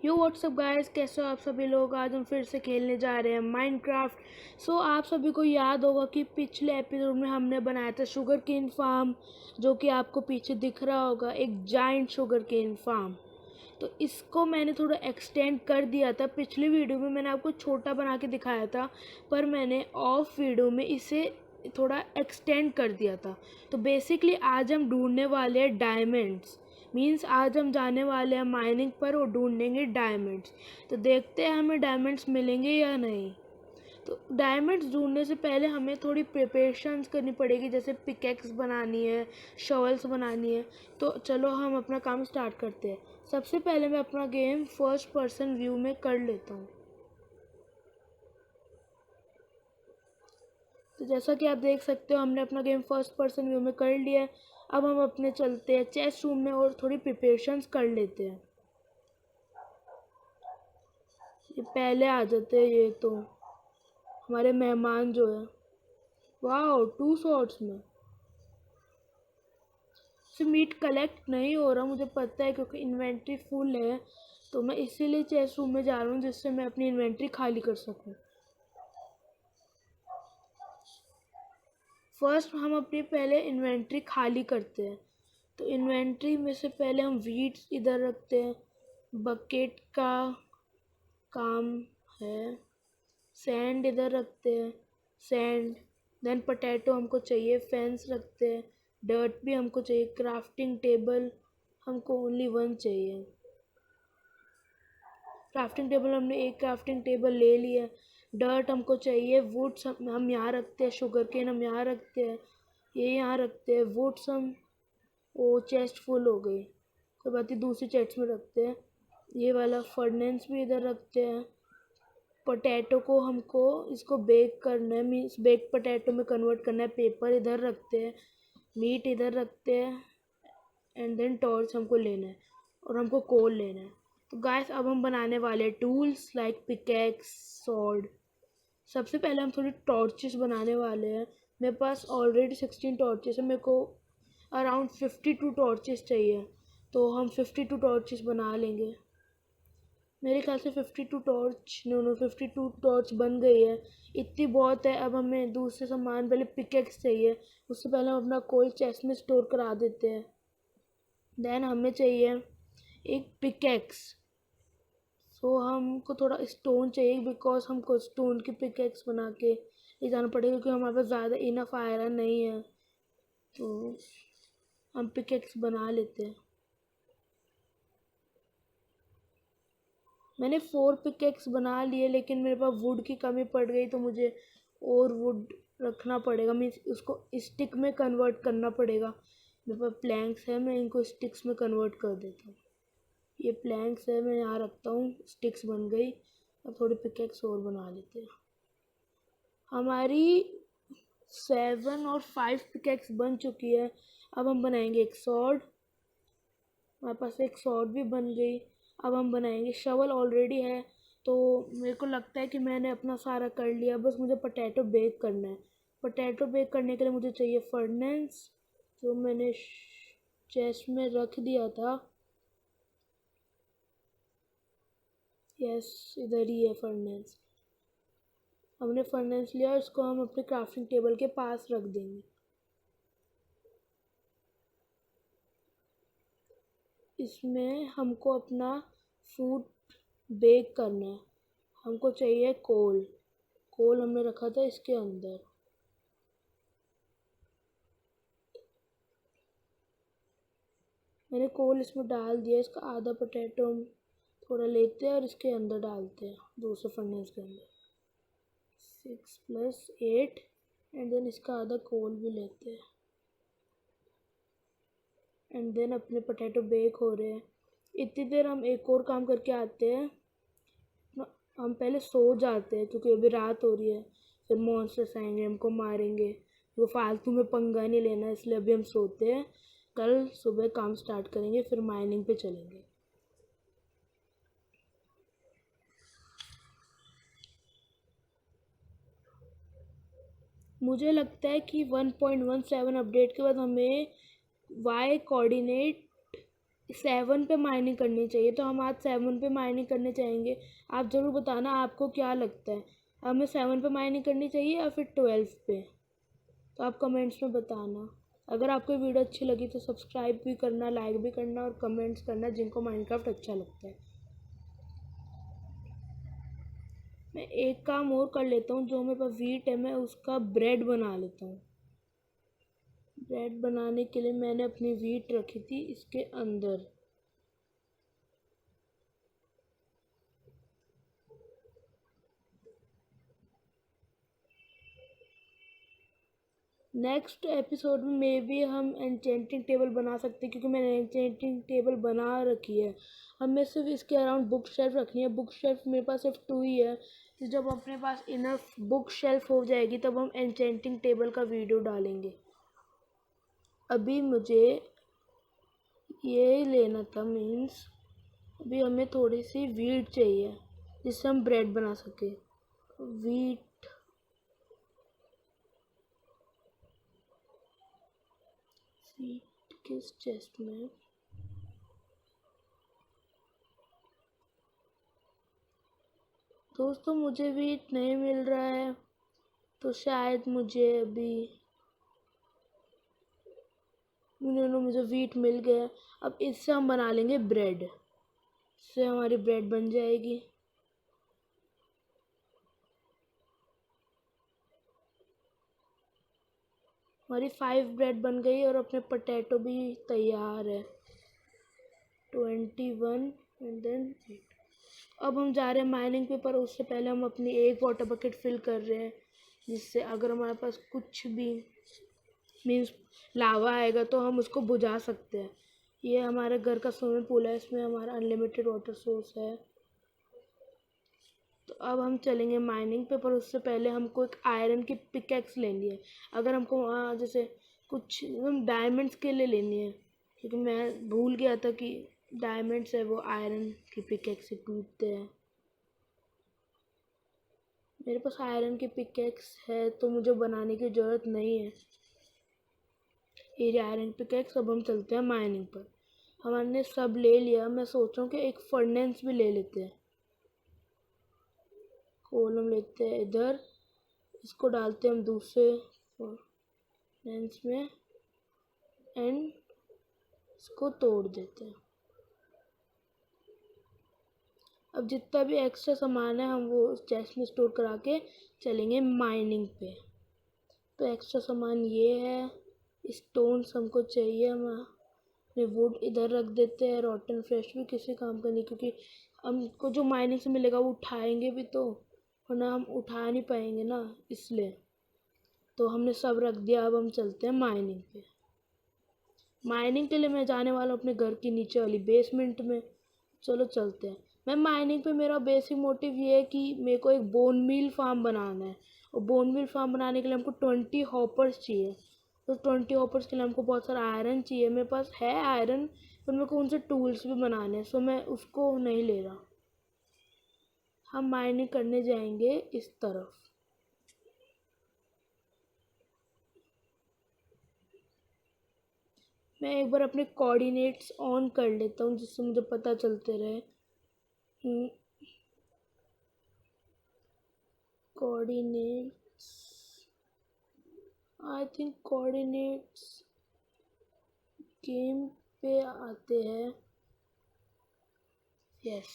यो WhatsApp guys, कैसे हो आप सभी लोग। आज हम फिर से खेलने जा रहे हैं माइनक्राफ्ट। सो आप सभी को याद होगा कि पिछले एपिसोड में हमने बनाया था शुगर केन फार्म, जो कि आपको पीछे दिख रहा होगा, एक जाइंट शुगर केन फार्म। तो इसको मैंने थोड़ा एक्सटेंड कर दिया था। पिछली वीडियो में मैंने आपको छोटा बना के दिखाया था, पर मैंने ऑफ वीडियो में इसे थोड़ा एक्सटेंड कर दिया था। तो बेसिकली आज हम ढूंढने वाले हैं डायमंड्स। मीन्स आज हम जाने वाले हैं माइनिंग पर और ढूंढेंगे डायमंड्स। तो देखते हैं हमें डायमंड्स मिलेंगे या नहीं। तो डायमंड्स ढूंढने से पहले हमें थोड़ी प्रिपरेशंस करनी पड़ेगी, जैसे पिकेक्स बनानी है, शॉवल्स बनानी है। तो चलो हम अपना काम स्टार्ट करते हैं। सबसे पहले मैं अपना गेम फर्स्ट पर्सन व्यू में कर लेता हूँ। तो जैसा कि आप देख सकते हो, हमने अपना गेम फर्स्ट पर्सन व्यू में कर लिया है। अब हम अपने चलते हैं चेस्ट रूम में और थोड़ी प्रिपरेशंस कर लेते हैं। ये पहले आ जाते हैं, ये तो हमारे मेहमान जो है। वाह, 2 शॉट्स में से मीट कलेक्ट नहीं हो रहा, मुझे पता है, क्योंकि इन्वेंट्री फुल है। तो मैं इसीलिए चेस्ट रूम में जा रहा हूँ, जिससे मैं अपनी इन्वेंट्री खाली कर सकूँ। फर्स्ट हम अपनी पहले इन्वेंट्री खाली करते हैं। तो इन्वेंट्री में से पहले हम वीट इधर रखते हैं, बकेट का काम है। सैंड इधर रखते हैं, सैंड। देन पोटैटो हमको चाहिए, फेंस रखते हैं। डर्ट भी हमको चाहिए, क्राफ्टिंग टेबल हमको ओनली 1 चाहिए। क्राफ्टिंग टेबल हमने एक क्राफ्टिंग टेबल ले लिया। डर्ट हमको चाहिए, वुड्स हम यहाँ रखते हैं, शुगर केन हम यहाँ रखते हैं, ये यहाँ रखते हैं। वुड्स हम, वो चेस्ट फुल हो गई, कोई बात नहीं, दूसरी चेस्ट में रखते हैं। ये वाला फर्नेंस भी इधर रखते हैं। पोटैटो को हमको इसको बेक करना है, मीन्स बेक पोटैटो में कन्वर्ट करना है। पेपर इधर रखते हैं, मीट इधर रखते हैं, एंड देन टॉर्च हमको लेना है और हमको कोल लेना है। तो गाइस अब हम बनाने वाले हैं टूल्स लाइक पिकेक्स, सॉर्ड। सबसे पहले हम थोड़ी टॉर्चेस बनाने वाले हैं। मेरे पास ऑलरेडी 16 टॉर्चेस है, मेरे को अराउंड 52 टॉर्चेस चाहिए। तो हम 52 टॉर्चेस बना लेंगे। मेरे ख्याल से 52 टॉर्च, नो 52 टॉर्च बन गई है, इतनी बहुत है। अब हमें दूसरे सामान, पहले पिकेक्स चाहिए, उससे पहले हम अपना कोल चेस्ट में स्टोर करा देते हैं। देन हमें चाहिए एक पिकेक्स। सो हमको थोड़ा स्टोन चाहिए, बिकॉज हमको स्टोन की पिकेक्स बना के ले जाना पड़ेगा, क्योंकि हमारे पास ज़्यादा इनफ आयरन नहीं है। तो हम पिकेक्स बना लेते हैं। मैंने 4 पिकेक्स बना लिए, लेकिन मेरे पास वुड की कमी पड़ गई, तो मुझे और वुड रखना पड़ेगा। मीन्स उसको स्टिक में कन्वर्ट करना पड़ेगा। मेरे पास प्लैंक्स है, मैं इनको स्टिक्स में कन्वर्ट कर देता हूँ। ये प्लैंक्स है, मैं यहाँ रखता हूँ, स्टिक्स बन गई। अब थोड़ी पिकेक्स और बना लेते हैं। हमारी 7 और 5 पिकेक्स बन चुकी है। अब हम बनाएंगे एक सॉर्ड। हमारे पास एक सॉर्ड भी बन गई। अब हम बनाएंगे शवल, ऑलरेडी है। तो मेरे को लगता है कि मैंने अपना सारा कर लिया, बस मुझे पोटैटो बेक करना है। पोटैटो बेक करने के लिए मुझे चाहिए फर्नेस, जो मैंने चेस्ट में रख दिया था। यस, इधर ही है फर्नेस। हमने फर्नेस लिया और इसको हम अपने क्राफ्टिंग टेबल के पास रख देंगे। इसमें हमको अपना फूड बेक करना है। हमको चाहिए कोल। कोल हमने रखा था इसके अंदर। मैंने कोल इसमें डाल दिया। इसका आधा पोटैटो हम थोड़ा लेते हैं और इसके अंदर डालते हैं, दूसरे फर्नेस के अंदर। 6 + 8, एंड देन इसका आधा कोल भी लेते हैं। एंड देन अपने पोटैटो बेक हो रहे हैं। इतनी देर हम एक और काम करके आते हैं। हम पहले सो जाते हैं, क्योंकि अभी रात हो रही है, फिर मॉन्स्टर्स आएंगे, हमको मारेंगे। वो फालतू में पंगा नहीं लेना, इसलिए अभी हम सोते हैं। कल सुबह काम स्टार्ट करेंगे, फिर माइनिंग पे चलेंगे। मुझे लगता है कि 1.17 अपडेट के बाद हमें वाई कोऑर्डिनेट 7 पे माइनिंग करनी चाहिए, तो हम आज 7 पे माइनिंग करने चाहेंगे। आप ज़रूर बताना आपको क्या लगता है, हमें 7 पे माइनिंग करनी चाहिए या फिर 12 पे, तो आप कमेंट्स में बताना। अगर आपको वीडियो अच्छी लगी तो सब्सक्राइब भी करना, लाइक भी करना और कमेंट्स करना जिनको माइनक्राफ्ट अच्छा लगता है। मैं एक काम और कर लेता हूँ, जो मेरे पास वीट है मैं उसका ब्रेड बना लेता हूँ। ब्रेड बनाने के लिए मैंने अपनी वीट रखी थी इसके अंदर। नेक्स्ट एपिसोड में मे बी हम एन्चेंटिंग टेबल बना सकते हैं, क्योंकि मैंने एन्चेंटिंग टेबल बना रखी है। हमें सिर्फ इसके अराउंड बुक शेल्फ रखनी है। बुक शेल्फ मेरे पास सिर्फ 2 ही है, तो जब अपने पास इनफ बुक शेल्फ हो जाएगी तब हम एन्चेंटिंग टेबल का वीडियो डालेंगे। अभी मुझे ये लेना था, मीन्स अभी हमें थोड़ी सी वीट चाहिए जिससे हम ब्रेड बना सके। वीट किस चेस्ट में? दोस्तों मुझे वीट नहीं मिल रहा है, तो शायद मुझे अभी मुझे वीट मिल गया। अब इससे हम बना लेंगे ब्रेड, इससे हमारी ब्रेड बन जाएगी। हमारी 5 ब्रेड बन गई और अपने पोटैटो भी तैयार है। 21 एंड देन 8। अब हम जा रहे हैं माइनिंग पे, पर उससे पहले हम अपनी एक वाटर बकेट फिल कर रहे हैं, जिससे अगर हमारे पास कुछ भी मीन्स लावा आएगा तो हम उसको बुझा सकते हैं। ये हमारे घर का स्विमिंग पूल है, इसमें हमारा अनलिमिटेड वाटर सोर्स है। तो अब हम चलेंगे माइनिंग पे, पर उससे पहले हमको एक आयरन की पिकैक्स लेनी है। अगर हमको वहाँ जैसे कुछ हम डायमंड्स के लिए लेनी है, क्योंकि मैं भूल गया था कि डायमंड्स है वो आयरन की पिकैक्स से टूटते हैं। मेरे पास आयरन की पिकैक्स है तो मुझे बनाने की ज़रूरत नहीं है। ये आयरन पिकैक्स। अब हम चलते हैं माइनिंग पर। हमने सब ले लिया, मैं सोच रहा हूँ कि एक फर्नेस भी ले लेते हैं। कोल हम लेते हैं इधर, इसको डालते हैं हम दूसरे फर्नेस में एंड इसको तोड़ देते हैं। अब जितना भी एक्स्ट्रा सामान है हम वो चेस्ट में स्टोर करा के चलेंगे माइनिंग पे। तो एक्स्ट्रा सामान ये है, स्टोन्स हमको चाहिए, हम अपने वुड इधर रख देते हैं। रॉटन फ्लेश भी किसी काम का नहीं, क्योंकि हमको जो माइनिंग से मिलेगा वो उठाएंगे भी तो, वरना हम उठा नहीं पाएंगे ना, इसलिए तो हमने सब रख दिया। अब हम चलते हैं माइनिंग पे। माइनिंग के लिए मैं जाने वाला हूँ अपने घर के नीचे वाली बेसमेंट में। चलो चलते हैं। मैं माइनिंग पे मेरा बेसिक मोटिव ये है कि मेरे को एक बोन मील फार्म बनाना है, और बोन मील फार्म बनाने के लिए हमको 20 हॉपर्स चाहिए। तो 20 हॉपर्स के लिए हमको बहुत सारा आयरन चाहिए। मेरे पास है आयरन, पर मेरे को उनसे टूल्स भी बनाने हैं, सो मैं उसको नहीं ले रहा। हम माइनिंग करने जाएंगे इस तरफ। मैं एक बार अपने कोऑर्डिनेट्स ऑन कर लेता हूँ, जिससे मुझे पता चलते रहे। Coordinates, I think coordinates game पे आते हैं। यस,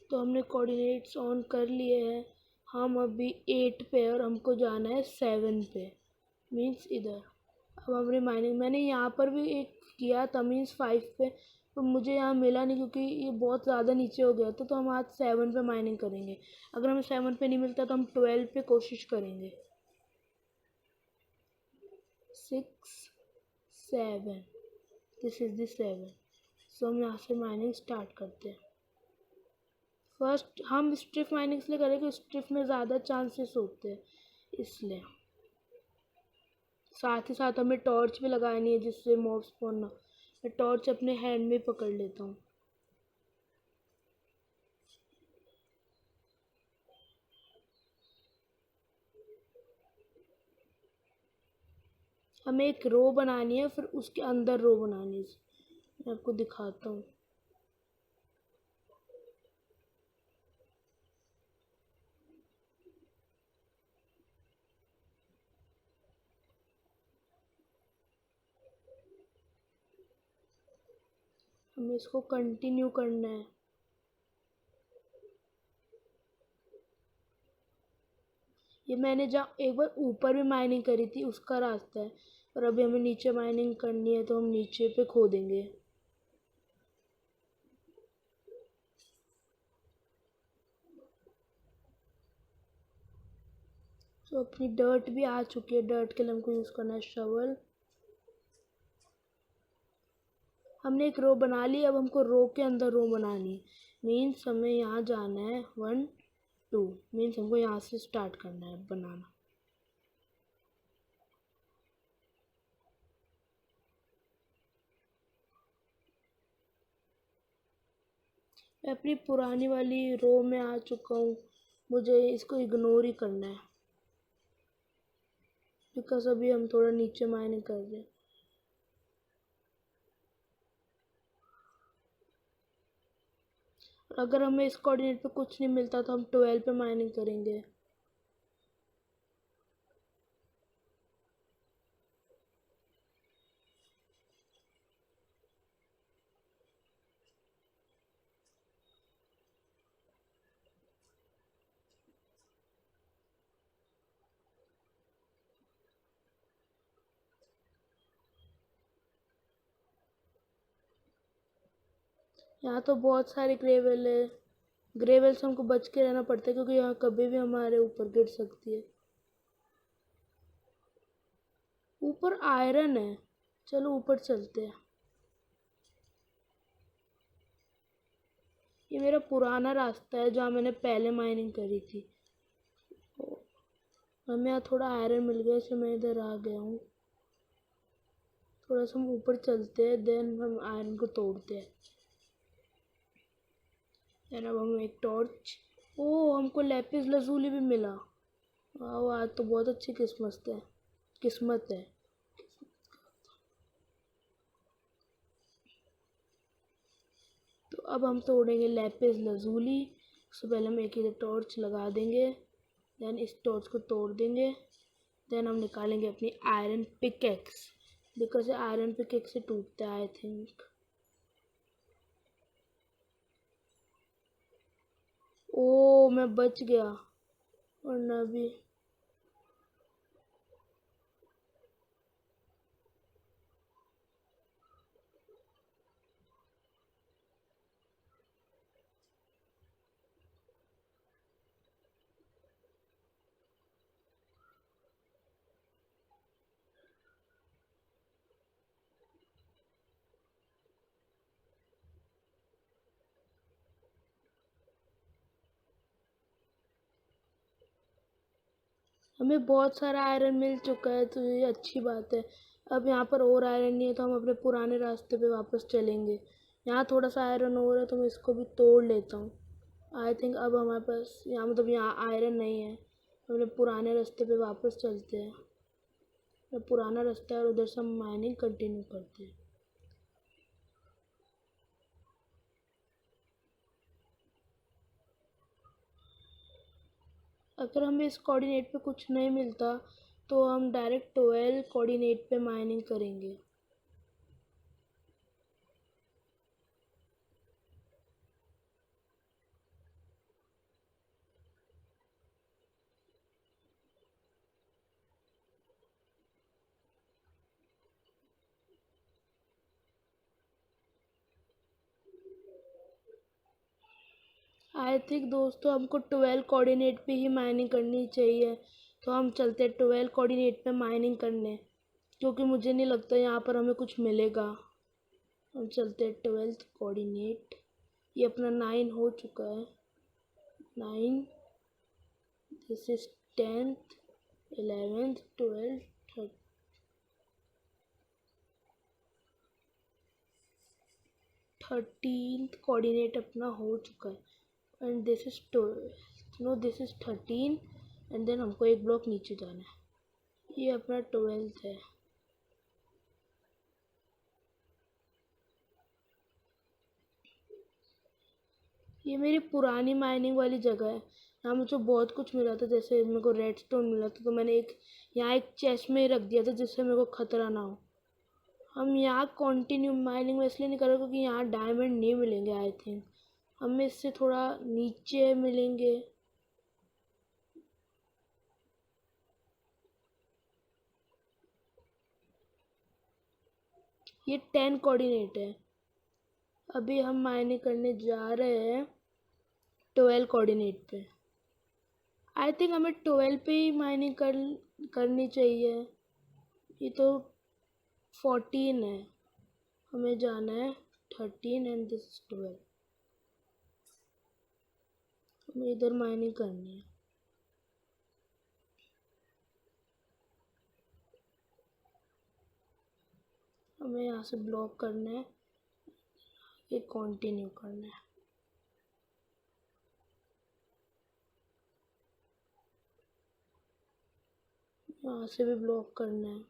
तो हमने कोऑर्डिनेट्स ऑन कर लिए हैं। हम अभी 8 पे और हमको जाना है 7 पे, मीन्स इधर। अब हमने माइनिंग मैंने यहाँ पर भी एक किया था, मीन्स 5 पे, तो मुझे यहाँ मिला नहीं क्योंकि ये बहुत ज़्यादा नीचे हो गया था। तो हम आज 7 पे माइनिंग करेंगे। अगर हमें 7 पे नहीं मिलता तो हम 12 पे कोशिश करेंगे। 6 7, दिस इज़ द 7। सो हम यहाँ से माइनिंग स्टार्ट करते हैं। फर्स्ट हम स्ट्रिप माइनिंग इसलिए करें कि स्ट्रिप में ज़्यादा चांसेस होते हैं, इसलिए। साथ ही साथ हमें टॉर्च भी लगानी है जिससे मॉब स्पॉन ना। मैं टॉर्च अपने हैंड में पकड़ लेता हूँ। हमें एक रो बनानी है, फिर उसके अंदर रो बनानी है। मैं आपको दिखाता हूँ। हमें इसको कंटिन्यू करना है। ये मैंने जहाँ एक बार ऊपर भी माइनिंग करी थी उसका रास्ता है, और अभी हमें नीचे माइनिंग करनी है तो हम नीचे पे खोदेंगे। तो अपनी डर्ट भी आ चुकी है। डर्ट के लिए हमको यूज़ करना है शवल। हमने एक रो बना ली, अब हमको रो के अंदर रो बनानी है। मीन्स हमें यहाँ जाना है 1 2, मीन्स हमको यहाँ से स्टार्ट करना है बनाना। मैं अपनी पुरानी वाली रो में आ चुका हूँ। मुझे इसको इग्नोर ही करना है, बिकॉज अभी हम थोड़ा नीचे माइनिंग कर रहे हैं। अगर हमें इस कोऑर्डिनेट पे कुछ नहीं मिलता तो हम 12 पे माइनिंग करेंगे। यहाँ तो बहुत सारे ग्रेवल है। ग्रेवल से हमको बच के रहना पड़ता है क्योंकि यहाँ कभी भी हमारे ऊपर गिर सकती है। ऊपर आयरन है, चलो ऊपर चलते हैं। ये मेरा पुराना रास्ता है जहाँ मैंने पहले माइनिंग करी थी। हमें यहाँ थोड़ा आयरन मिल गया इसलिए मैं इधर आ गया हूँ। थोड़ा सा हम ऊपर चलते हैं, देन हम आयरन को तोड़ते हैं। देन अब हम एक टॉर्च। ओ, हमको लैपिस लजूली भी मिला। वाह, आज तो बहुत अच्छी किस्मत है। तो अब हम तोड़ेंगे लैपिस लजूली। उससे पहले हम एक इधर टॉर्च लगा देंगे, देन इस टॉर्च को तोड़ देंगे। देन हम निकालेंगे अपनी iron pickaxe, because iron pickaxe से टूटता है आई थिंक। ओ, मैं बच गया, वरना भी। हमें बहुत सारा आयरन मिल चुका है तो ये अच्छी बात है। अब यहाँ पर और आयरन नहीं है तो हम अपने पुराने रास्ते पे वापस चलेंगे। यहाँ थोड़ा सा आयरन और है तो मैं इसको भी तोड़ लेता हूँ। आई थिंक अब हमारे पास यहाँ मतलब यहाँ आयरन नहीं है। अपने पुराने रास्ते पे वापस चलते हैं। पुराना रास्ता है और उधर से हम माइनिंग कंटिन्यू करते हैं। अगर हमें इस कोऑर्डिनेट पे कुछ नहीं मिलता तो हम डायरेक्ट 12 कोऑर्डिनेट पे माइनिंग करेंगे। आई थिंक दोस्तों हमको 12 कोऑर्डिनेट पे ही माइनिंग करनी चाहिए। तो हम चलते हैं 12 कोऑर्डिनेट पे माइनिंग करने, क्योंकि मुझे नहीं लगता यहाँ पर हमें कुछ मिलेगा। हम चलते हैं 12th कोऑर्डिनेट। ये अपना 9 हो चुका है। 9, this is 10th, 11th, 12th, 13th coordinate अपना हो चुका है। And this is 12th, no this is 13, and then हमको एक ब्लॉक नीचे जाना है। ये अपना 12th है। ये मेरी पुरानी माइनिंग वाली जगह है। यहाँ मुझे बहुत कुछ मिला था, जैसे मेरे को रेडस्टोन मिला था, तो मैंने यहाँ एक चेस्ट में ही रख दिया था जिससे मेरे को खतरा ना हो। हम यहाँ कंटिन्यू माइनिंग में इसलिए नहीं कर रहे क्योंकि यहाँ डायमंड नहीं मिलेंगे आई थिंक, हमें इससे थोड़ा नीचे मिलेंगे। ये 10 कोऑर्डिनेट है। अभी हम माइनिंग करने जा रहे हैं 12 कोऑर्डिनेट पे। आई थिंक हमें 12 पे ही माइनिंग करनी चाहिए। ये तो 14 है, हमें जाना है 13 एंड दिस इज 12। हमें इधर माइनिंग करनी है। हमें यहाँ से ब्लॉक करना है, ये कंटिन्यू करना है। यहाँ से भी ब्लॉक करना है।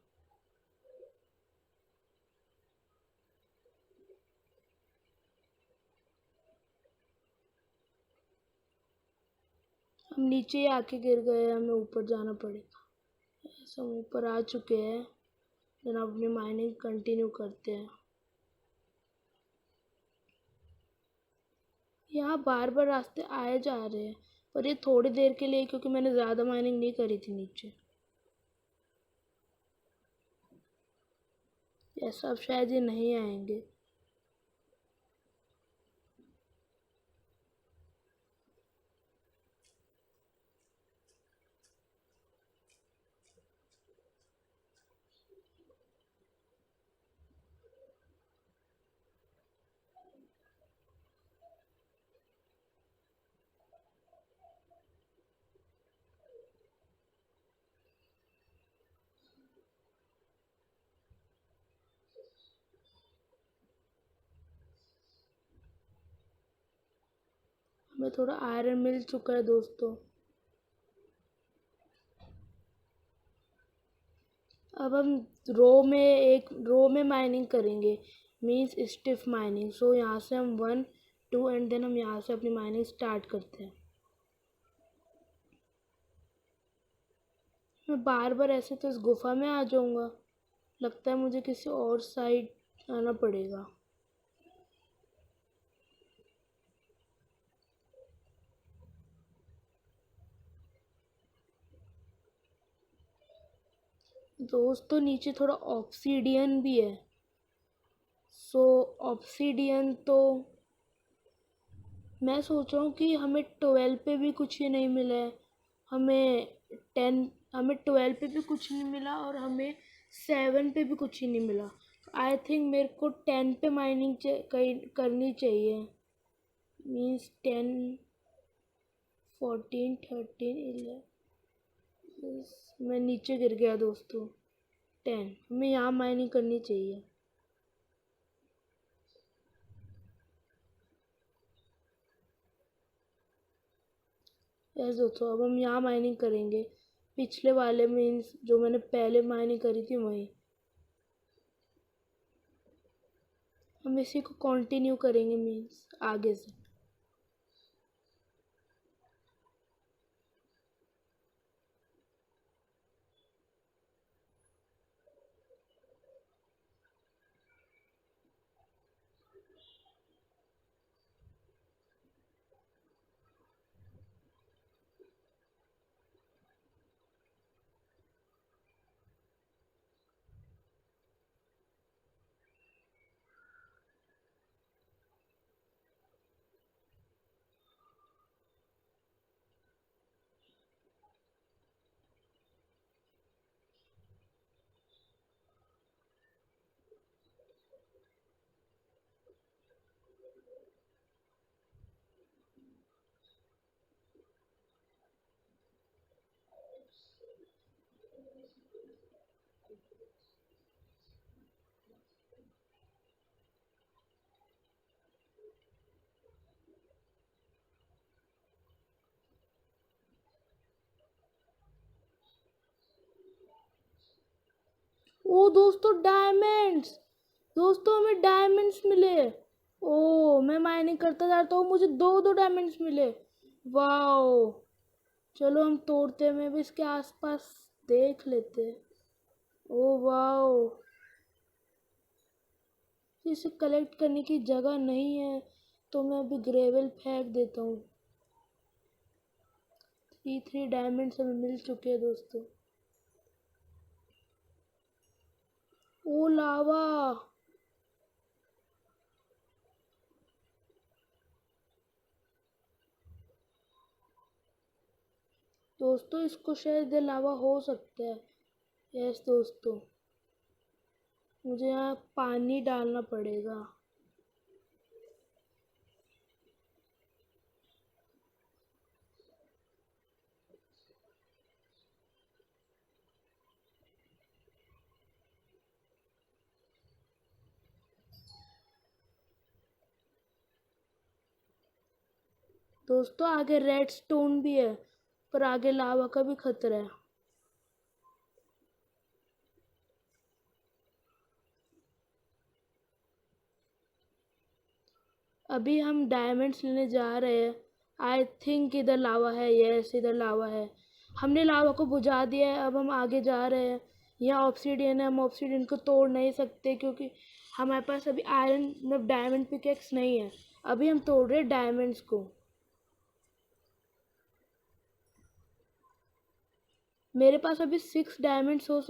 हम नीचे ही आके गिर गए, हमें ऊपर जाना पड़ेगा। ऐसा हम ऊपर आ चुके हैं, देन अपनी माइनिंग कंटिन्यू करते हैं। यहाँ बार बार रास्ते आए जा रहे हैं, पर ये थोड़ी देर के लिए, क्योंकि मैंने ज़्यादा माइनिंग नहीं करी थी नीचे। ऐसा अब शायद ये नहीं आएंगे। हमें थोड़ा आयरन मिल चुका है दोस्तों। अब हम रो में माइनिंग करेंगे, मींस स्टिफ माइनिंग। सो यहाँ से हम 1 2 एंड देन हम यहाँ से अपनी माइनिंग स्टार्ट करते हैं। मैं बार बार ऐसे तो इस गुफा में आ जाऊंगा, लगता है मुझे किसी और साइड आना पड़ेगा। दोस्तों नीचे थोड़ा ऑब्सीडियन भी है। सो ऑब्सीडियन तो मैं सोच रहा हूँ कि हमें 12 पे भी कुछ ही नहीं मिला है, हमें 12 पे भी कुछ नहीं मिला और हमें 7 पे भी कुछ ही नहीं मिला। आई थिंक मेरे को 10 पे माइनिंग करनी चाहिए, मीन्स 10 14 13 11। मैं नीचे गिर गया दोस्तों। 10 हमें यहाँ माइनिंग करनी चाहिए। यस दोस्तों, अब हम यहाँ माइनिंग करेंगे, पिछले वाले मीन्स जो मैंने पहले माइनिंग करी थी वहीं। हम इसी को कंटिन्यू करेंगे मीन्स आगे से। ओ दोस्तों डायमंड्स, दोस्तों हमें डायमंड्स मिले। ओ मैं माइनिंग करता जा रहा हूँ, मुझे दो दो डायमंड्स मिले। वाओ, चलो हम तोड़ते हैं, मैं भी इसके आसपास देख लेते हैं। ओ वाओ, इसे कलेक्ट करने की जगह नहीं है, तो मैं अभी ग्रेवल फेंक देता हूँ। 3 डायमंड्स हमें मिल चुके हैं दोस्तों। ओ लावा, दोस्तों इसको शायद ये लावा हो सकता है। यस दोस्तों, मुझे यहाँ पानी डालना पड़ेगा। दोस्तों आगे रेड स्टोन भी है, पर आगे लावा का भी खतरा है। अभी हम डायमंड्स लेने जा रहे हैं। आई थिंक इधर लावा है, यस इधर लावा है। हमने लावा को बुझा दिया है, अब हम आगे जा रहे हैं। यहाँ ऑब्सीडियन है, हम ऑब्सीडियन को तोड़ नहीं सकते क्योंकि हमारे पास अभी आयरन मतलब डायमंड पिकेक्स नहीं है। अभी हम तोड़ रहे हैं डायमंड्स को। मेरे पास अभी 6 डायमंड्स हो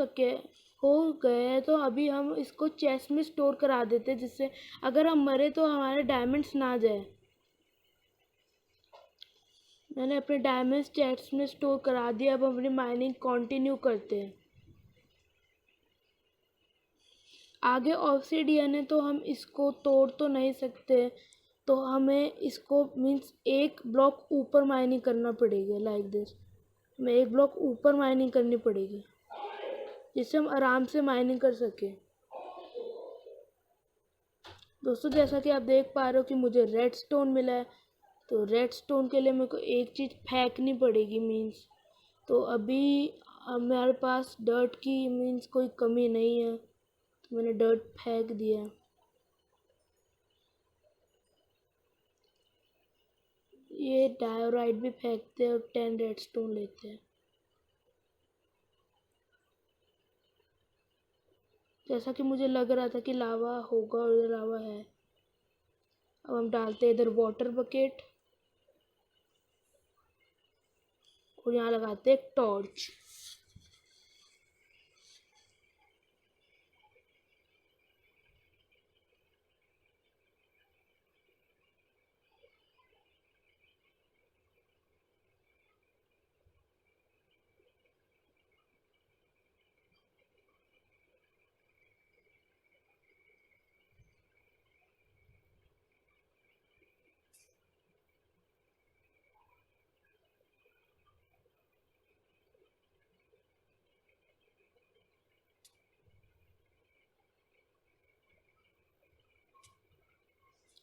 गए हैं, तो अभी हम इसको चेस्ट में स्टोर करा देते हैं, जिससे अगर हम मरे तो हमारे डायमंड्स ना जाए। मैंने अपने डायमंड्स चेस्ट में स्टोर करा दिया, अब हम अपनी माइनिंग कंटिन्यू करते हैं। आगे ऑब्सिडियन है, तो हम इसको तोड़ तो नहीं सकते, तो हमें इसको मीन्स एक ब्लॉक ऊपर माइनिंग करना पड़ेगी। लाइक दिस, हमें एक ब्लॉक ऊपर माइनिंग करनी पड़ेगी, जिससे हम आराम से माइनिंग कर सकें। दोस्तों जैसा कि आप देख पा रहे हो कि मुझे रेड स्टोन मिला है, तो रेड स्टोन के लिए मेरे को एक चीज़ फेंकनी पड़ेगी मीन्स। तो अभी हमारे पास डर्ट की मीन्स कोई कमी नहीं है, तो मैंने डर्ट फेंक दिया। ये डायोराइट भी फेंकते हैं और 10 रेड स्टोन लेते हैं। जैसा कि मुझे लग रहा था कि लावा होगा, और लावा है। अब हम डालते हैं इधर वाटर बकेट, और यहाँ लगाते हैं एक टॉर्च।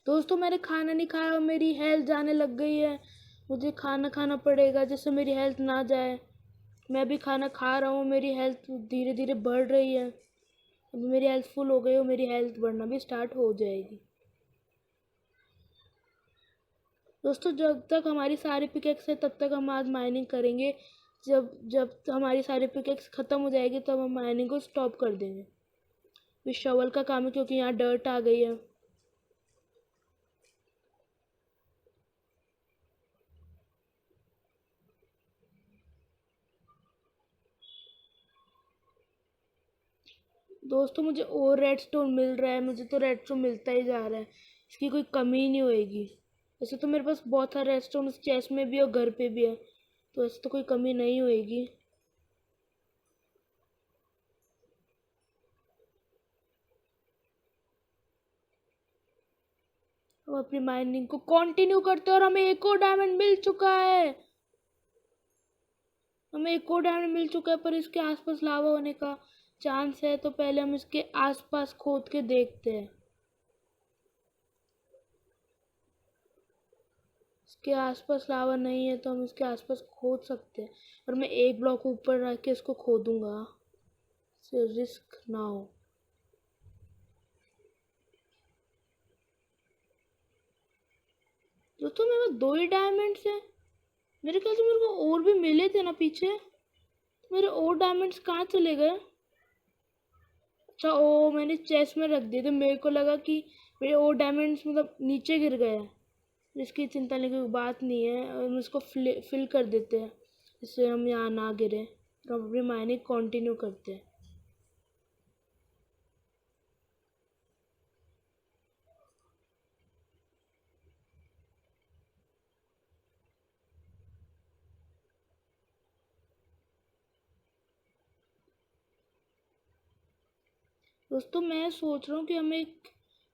दोस्तों मैंने खाना नहीं खाया और मेरी हेल्थ जाने लग गई है। मुझे खाना खाना पड़ेगा जिससे मेरी हेल्थ ना जाए। मैं भी खाना खा रहा हूँ, मेरी हेल्थ धीरे धीरे बढ़ रही है। अभी मेरी हेल्थ फुल हो गई और मेरी हेल्थ बढ़ना भी स्टार्ट हो जाएगी। दोस्तों जब तक हमारी सारी पिकेक्स है तब तक हम आज माइनिंग करेंगे। जब जब हमारी सारी पिकेक्स ख़त्म हो जाएगी तब हम माइनिंग को स्टॉप कर देंगे। फिर शवल का काम है क्योंकि यहाँ डर्ट आ गई है। दोस्तों मुझे और रेड स्टोन मिल रहा है, मुझे तो रेड स्टोन मिलता ही जा रहा है, इसकी कोई कमी ही नहीं होएगी। वैसे तो मेरे पास बहुत सारे रेड स्टोन इस चेस्ट में भी और घर पे भी है, तो ऐसे तो कोई कमी नहीं होएगी। अब अपनी माइनिंग को कंटिन्यू करते हैं और हमें एक और डायमंड मिल चुका है। हमें एक और डायमंड मिल चुका है, पर इसके आसपास लावा होने का चांस है, तो पहले हम इसके आसपास खोद के देखते हैं। इसके आसपास लावा नहीं है तो हम इसके आसपास खोद सकते हैं, और मैं एक ब्लॉक ऊपर रख के इसको खोदूंगा, से रिस्क ना हो। दोस्तों मेरे पास 2 ही डायमंड्स हैं। मेरे ख्याल से मेरे को और भी मिले थे ना पीछे। मेरे और डायमंड्स कहाँ चले गए? अच्छा ओ मैंने चेस्ट में रख दिए थे, मेरे को लगा कि मेरे और डायमंड्स मतलब नीचे गिर गए हैं। इसकी चिंता लेने की बात नहीं है, हम इसको फिल कर देते हैं इससे हम यहाँ ना गिरे और हम अपनी माइनिंग कंटिन्यू करते हैं। दोस्तों मैं सोच रहा हूँ कि हम एक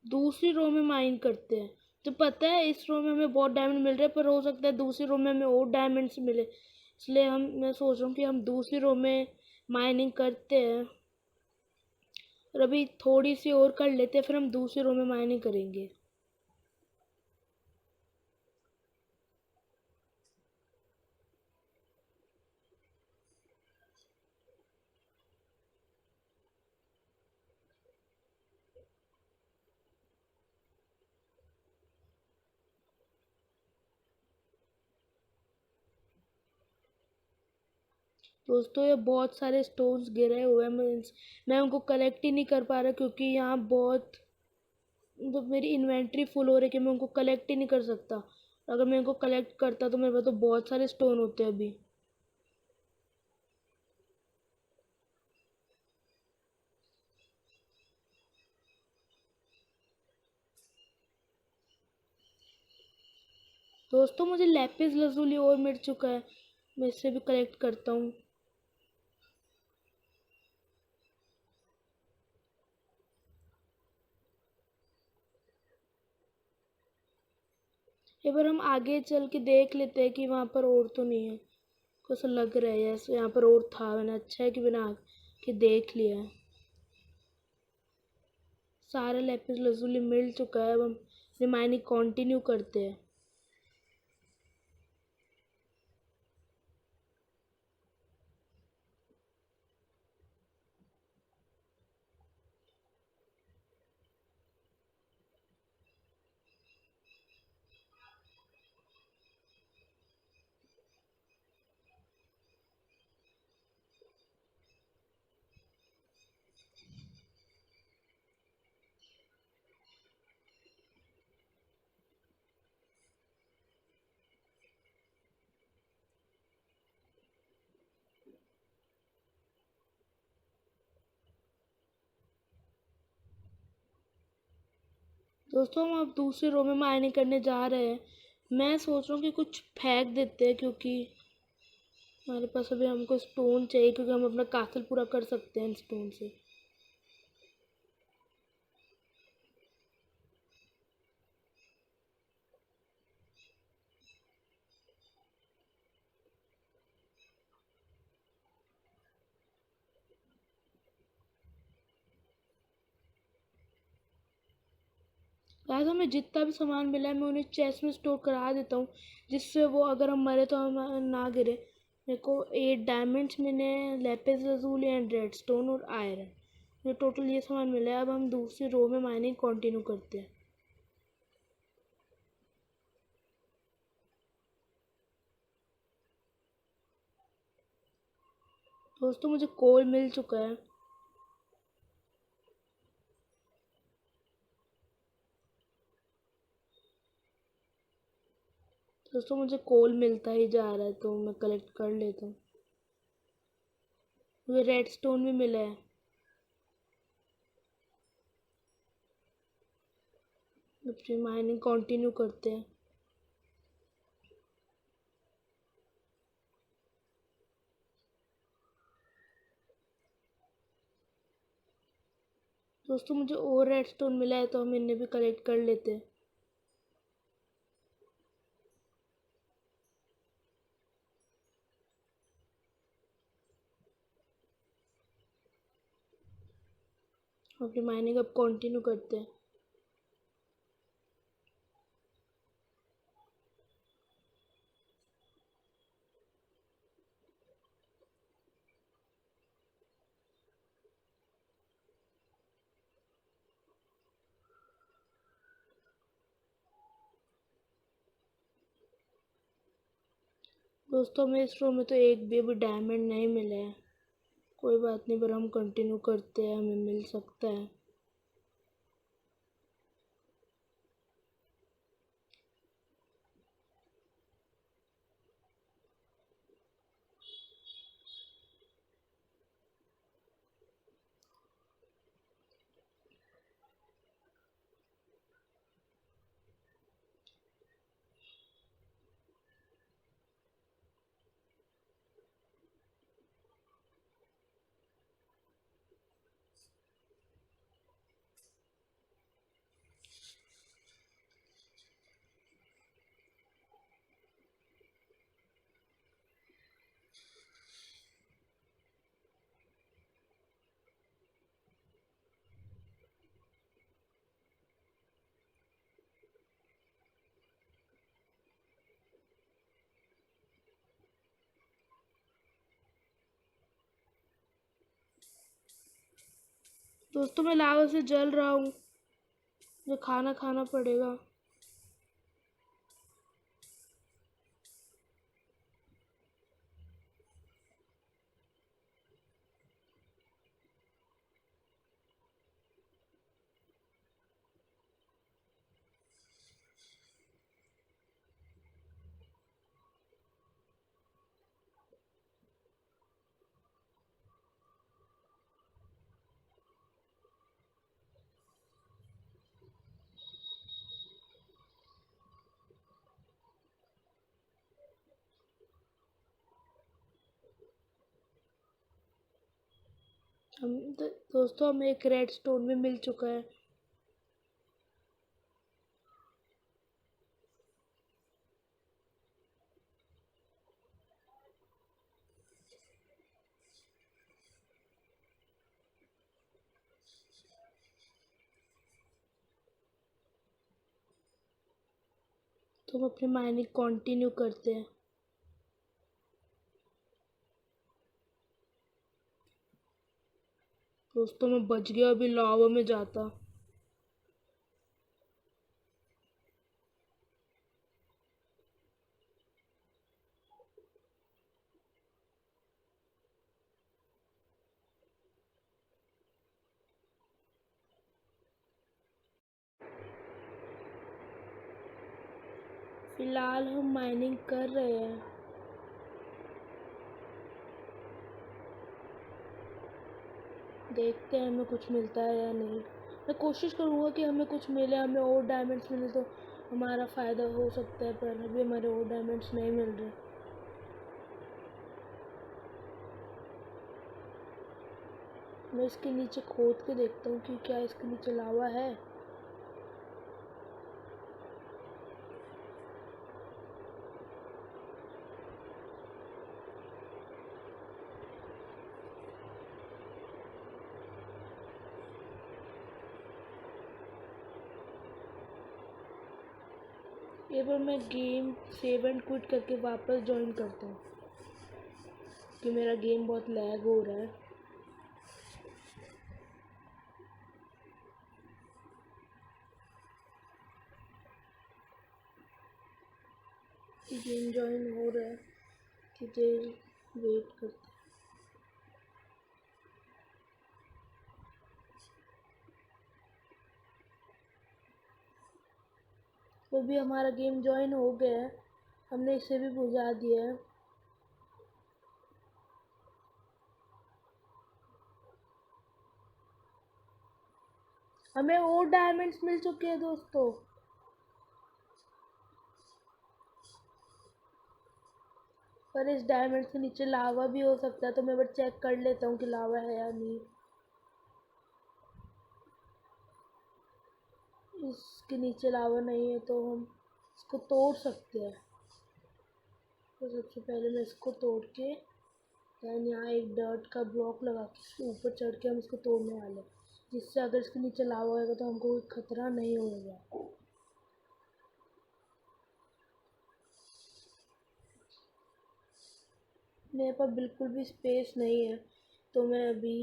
दूसरी रो में माइन करते हैं। तो पता है इस रो में हमें बहुत डायमंड मिल रहे हैं, पर हो सकता है दूसरी रो में हमें और डायमंड्स मिले, इसलिए मैं सोच रहा हूँ कि हम दूसरी रो में माइनिंग करते हैं और अभी थोड़ी सी और कर लेते हैं, फिर हम दूसरी रो में माइनिंग करेंगे। दोस्तों ये बहुत सारे स्टोन्स गिरे हुए हैं, मैं उनको कलेक्ट ही नहीं कर पा रहा क्योंकि यहाँ बहुत मतलब मेरी इन्वेंट्री फुल हो रही है कि मैं उनको कलेक्ट ही नहीं कर सकता। अगर मैं इनको कलेक्ट करता तो मेरे पास तो बहुत सारे स्टोन होते अभी। दोस्तों मुझे लैपिस लजूली और मिल चुका है, मैं इससे भी कलेक्ट करता हूँ। एक बार हम आगे चल के देख लेते हैं कि वहाँ पर और तो नहीं है। कुछ लग रहा है ऐसे यहाँ पर और था, मैंने अच्छा है कि मैंने आके देख लिया है। सारा लैपिस लजूली मिल चुका है, अब हम रिमाइनिंग कंटिन्यू करते हैं। दोस्तों हम अब दूसरी रो में माइनिंग करने जा रहे हैं। मैं सोच रहा हूँ कि कुछ फेंक देते हैं क्योंकि हमारे पास अभी हमको स्टोन चाहिए, क्योंकि हम अपना कासल पूरा कर सकते हैं स्टोन से। गाइस हमें जितना भी सामान मिला है मैं उन्हें चेस्ट में स्टोर करा देता हूँ, जिससे वो अगर हम मरे तो हम ना गिरे। मेरे को 8 डायमंड्स मिले हैं, Lapis lazuli and red stone और आयरन। ये टोटल ये सामान मिला है। अब हम दूसरी रो में माइनिंग कंटिन्यू करते हैं। दोस्तों मुझे कोल मिल चुका है। दोस्तों मुझे कोल मिलता ही जा रहा है तो मैं कलेक्ट कर लेता हूँ। मुझे रेड स्टोन भी मिला है। अपनी माइनिंग कंटिन्यू करते हैं। दोस्तों मुझे और रेड स्टोन मिला है तो हम इन्हें भी कलेक्ट कर लेते हैं। अपनी माइनिंग अब कंटिन्यू करते हैं। दोस्तों हमें इस रो में तो एक भी अभी डायमंड नहीं मिले हैं। कोई बात नहीं, पर हम कंटिन्यू करते हैं, हमें मिल सकता है। दोस्तों मैं लावा से जल रहा हूँ, मुझे खाना खाना पड़ेगा। हम दोस्तों हमें एक रेड स्टोन भी मिल चुका है। तो हम अपनी माइनिंग कंटिन्यू करते हैं। दोस्तों मैं बच गया, अभी लावा में जाता। फिलहाल हम माइनिंग कर रहे हैं। देखते हैं हमें कुछ मिलता है या नहीं। मैं कोशिश करूँगा कि हमें कुछ मिले, हमें और डायमंड्स मिले तो हमारा फ़ायदा हो सकता है, पर अभी हमारे और डायमंड्स नहीं मिल रहे। मैं इसके नीचे खोद के देखता हूँ कि क्या इसके नीचे लावा है। एक बार मैं गेम सेव एंड क्विट करके वापस ज्वाइन करता हूँ कि मेरा गेम बहुत लैग हो रहा है। गेम ज्वाइन हो रहा है कि देर वेट करते हैं। तो भी हमारा गेम ज्वाइन हो गया है, हमने इसे भी बुझा दिया है। हमें और डायमंड्स मिल चुके हैं दोस्तों। पर इस डायमंड के नीचे लावा भी हो सकता है, तो मैं बस चेक कर लेता हूँ कि लावा है या नहीं। इसके नीचे लावा नहीं है तो हम इसको तोड़ सकते हैं। तो सबसे पहले मैं इसको तोड़ के दैन यहाँ एक डर्ट का ब्लॉक लगा के इसके ऊपर चढ़ के हम इसको तोड़ने वाले हैं, जिससे अगर इसके नीचे लावा होगा तो हमको कोई खतरा नहीं होगा। मेरे पास बिल्कुल भी स्पेस नहीं है, तो मैं अभी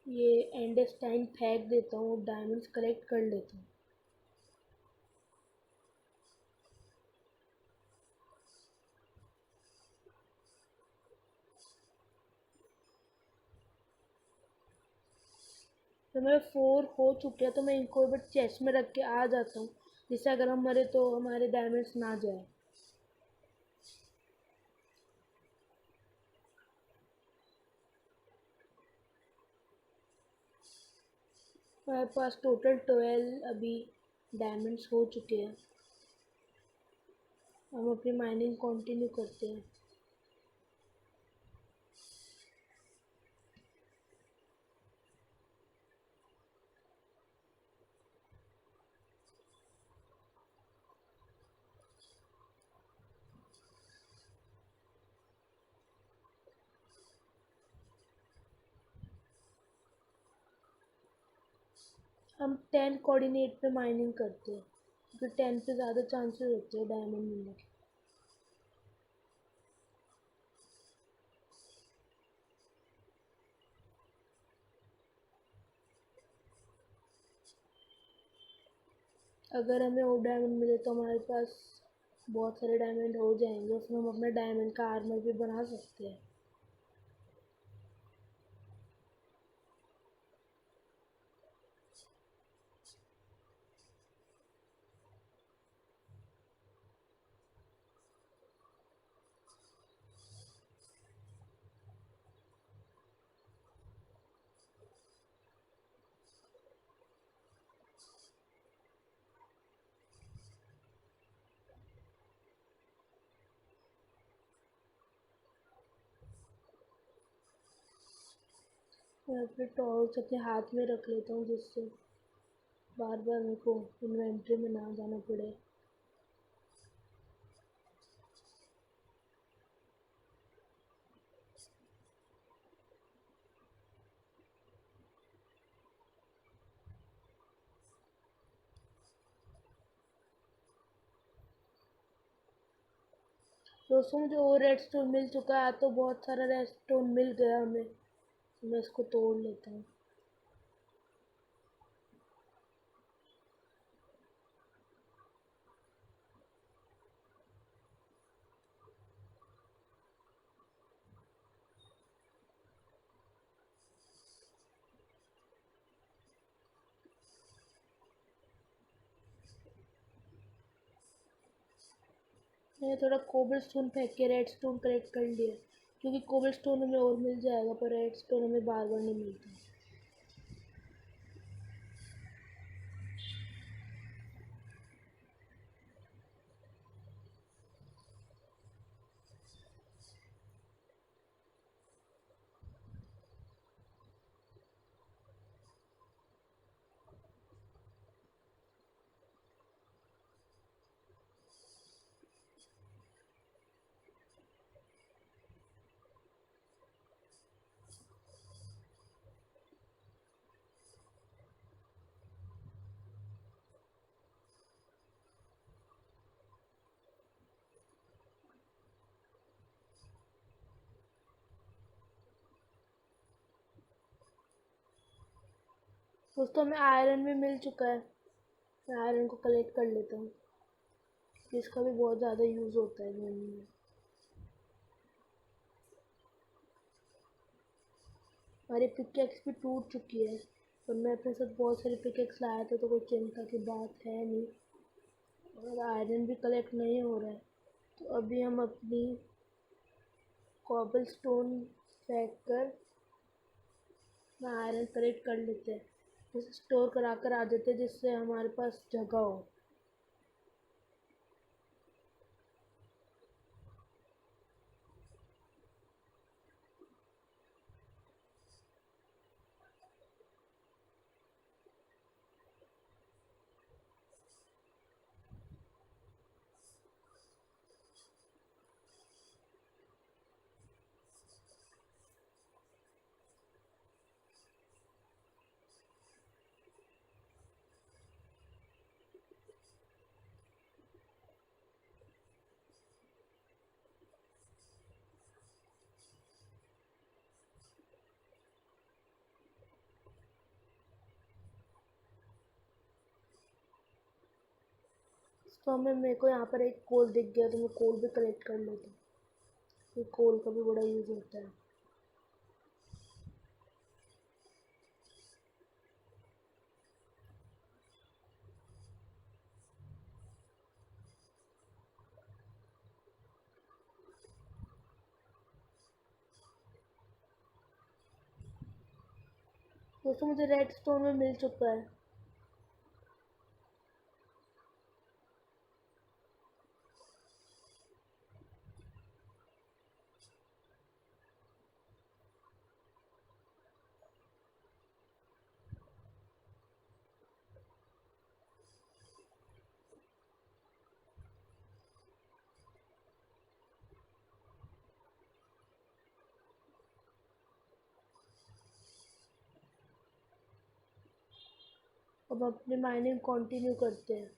ये एंडरस्टाइन फेंक देता हूँ, डायमंड्स कलेक्ट कर लेता हूँ। तो मेरे 4 हो चुके हैं, तो मैं इनको एक बार चेस्ट में रख के आ जाता हूँ, जिससे अगर हम मरे तो हमारे डायमंड्स ना जाए। हमारे पास टोटल 12 अभी डायमंड्स हो चुके हैं। हम अपनी माइनिंग कंटिन्यू करते हैं। हम 10 कोऑर्डिनेट पे माइनिंग करते हैं, क्योंकि 10 पे ज़्यादा चांसेस होते हैं डायमंड मिलने के। अगर हमें और डायमंड मिले तो हमारे पास बहुत सारे डायमंड हो जाएंगे, उसमें हम अपना डायमंड का आर्मर भी बना सकते हैं। मैं अपने टॉर्च अपने हाथ में रख लेता हूँ, जिससे बार बार मेरे को इन्वेंट्री में ना जाना पड़े। दोस्तों मुझे और रेड स्टोन मिल चुका है, तो बहुत सारा रेड स्टोन मिल गया हमें, तो मैं इसको तोड़ लेता हूँ। मैंने थोड़ा कोबल स्टोन फेंक के रेड स्टोन कलेक्ट कर लिया, क्योंकि कोबल स्टोन हमें और मिल जाएगा, पर रेड स्टोन हमें बार बार नहीं मिलता। दोस्तों हमें आयरन भी मिल चुका है, मैं आयरन को कलेक्ट कर लेता हूँ, इसका भी बहुत ज़्यादा यूज़ होता है गेम में। हमारी पिकेक्स भी टूट चुकी है, और मैं अपने साथ बहुत सारी पिकेक्स लाया था, तो कोई चिंता की बात है नहीं। और आयरन भी कलेक्ट नहीं हो रहा है, तो अभी हम अपनी कॉबल स्टोन फेंक कर आयरन कलेक्ट कर लेते हैं, उसे स्टोर करा कर आ जाते हैं, जिससे हमारे पास जगह हो। तो हमें मेरे को यहाँ पर एक कोल दिख गया, तो मैं कोल भी कलेक्ट कर लेता हूँ, कोल का भी बड़ा यूज़ होता है। दोस्तों मुझे रेड स्टोन में मिल चुका है। अब अपनी माइनिंग कंटिन्यू करते हैं।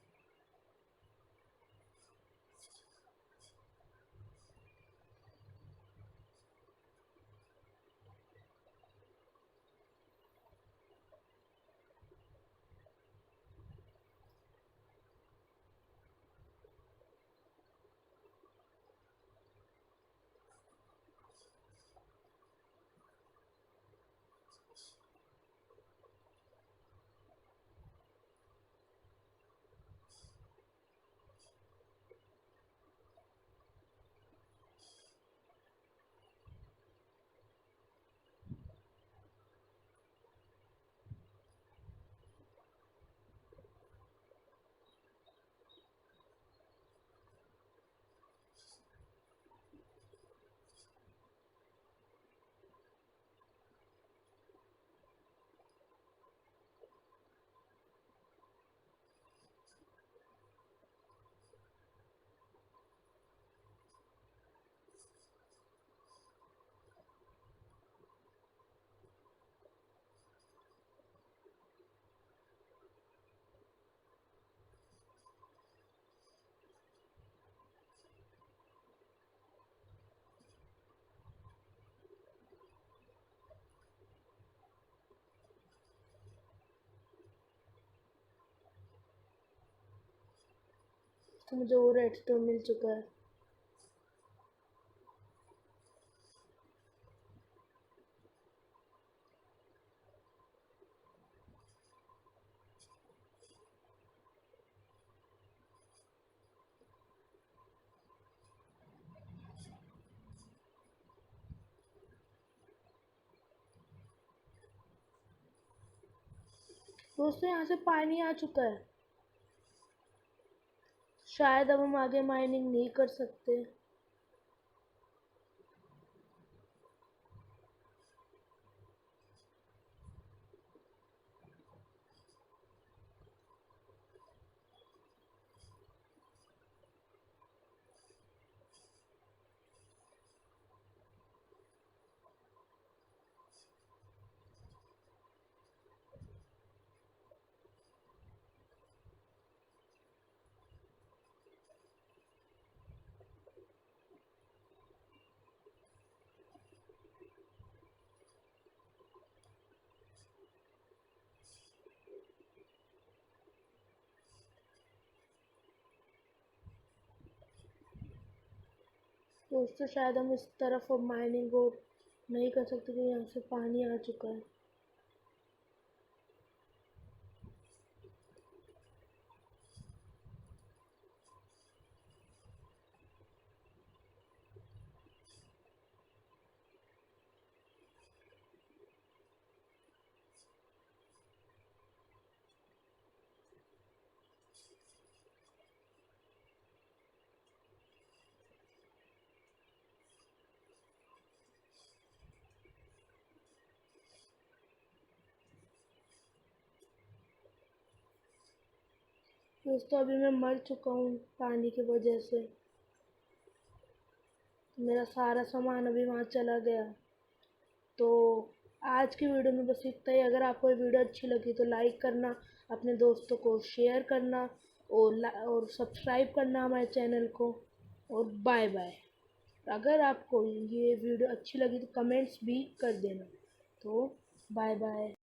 तो मुझे वो रेड स्टोन मिल चुका है। दोस्तों यहाँ से पानी आ चुका है। शायद अब हम आगे माइनिंग नहीं कर सकते। दोस्तों शायद हम इस तरफ अब माइनिंग और नहीं कर सकते क्योंकि यहाँ से पानी आ चुका है। दोस्तों अभी मैं मर चुका हूँ पानी की वजह से। मेरा सारा सामान अभी वहाँ चला गया। तो आज की वीडियो में बस इतना ही। अगर आपको ये वीडियो अच्छी लगी तो लाइक करना, अपने दोस्तों को शेयर करना और सब्सक्राइब करना हमारे चैनल को। और बाय बाय। अगर आपको ये वीडियो अच्छी लगी तो कमेंट्स भी कर देना। तो बाय बाय।